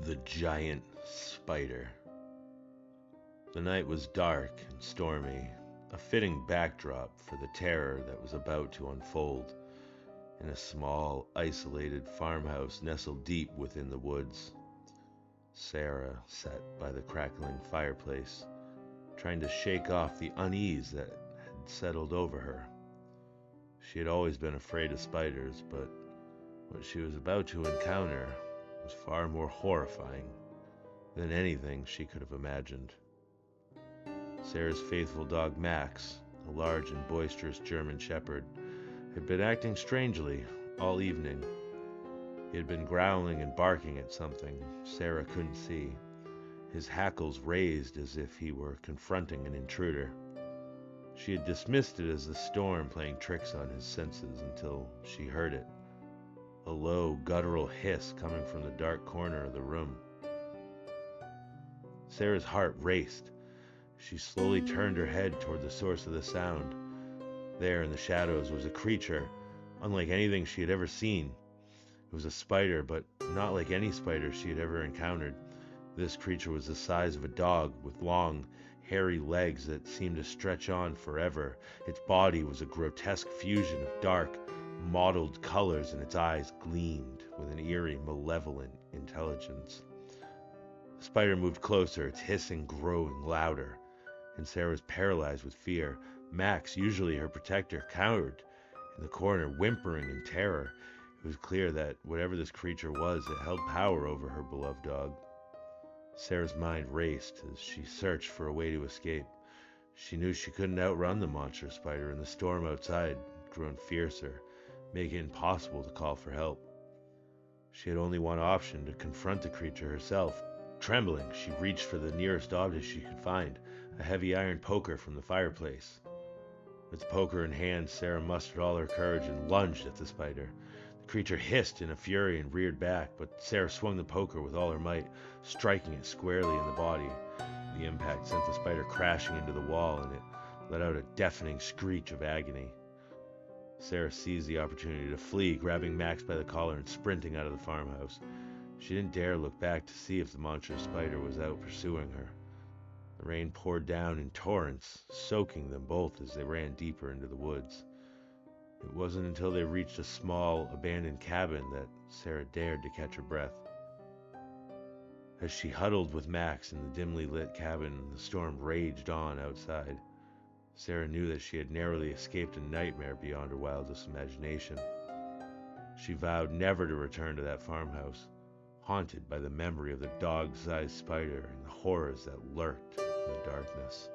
The giant spider. The night was dark and stormy, a fitting backdrop for the terror that was about to unfold in a small, isolated farmhouse nestled deep within the woods. Sarah sat by the crackling fireplace, trying to shake off the unease that had settled over her. She had always been afraid of spiders, but what she was about to encounter was far more horrifying than anything she could have imagined. Sarah's faithful dog Max, a large and boisterous German shepherd, had been acting strangely all evening. He had been growling and barking at something Sarah couldn't see, his hackles raised as if he were confronting an intruder. She had dismissed it as the storm playing tricks on his senses until she heard it, a low, guttural hiss coming from the dark corner of the room. Sarah's heart raced. She slowly turned her head toward the source of the sound. There in the shadows was a creature, unlike anything she had ever seen. It was a spider, but not like any spider she had ever encountered. This creature was the size of a dog, with long, hairy legs that seemed to stretch on forever. Its body was a grotesque fusion of dark, mottled colors, and its eyes gleamed with an eerie, malevolent intelligence. The spider moved closer, its hissing growing louder, and Sarah was paralyzed with fear. Max, usually her protector, cowered in the corner, whimpering in terror. It was clear that whatever this creature was, it held power over her beloved dog. Sarah's mind raced as she searched for a way to escape. She knew she couldn't outrun the monstrous spider, and the storm outside had grown fiercer, making it impossible to call for help. She had only one option: to confront the creature herself. Trembling, she reached for the nearest object she could find, a heavy iron poker from the fireplace. With the poker in hand, Sarah mustered all her courage and lunged at the spider. The creature hissed in a fury and reared back, but Sarah swung the poker with all her might, striking it squarely in the body. The impact sent the spider crashing into the wall, and it let out a deafening screech of agony. Sarah seized the opportunity to flee, grabbing Max by the collar and sprinting out of the farmhouse. She didn't dare look back to see if the monstrous spider was out pursuing her. The rain poured down in torrents, soaking them both as they ran deeper into the woods. It wasn't until they reached a small, abandoned cabin that Sarah dared to catch her breath. As she huddled with Max in the dimly lit cabin, the storm raged on outside. Sarah knew that she had narrowly escaped a nightmare beyond her wildest imagination. She vowed never to return to that farmhouse, haunted by the memory of the dog-sized spider and the horrors that lurked in the darkness.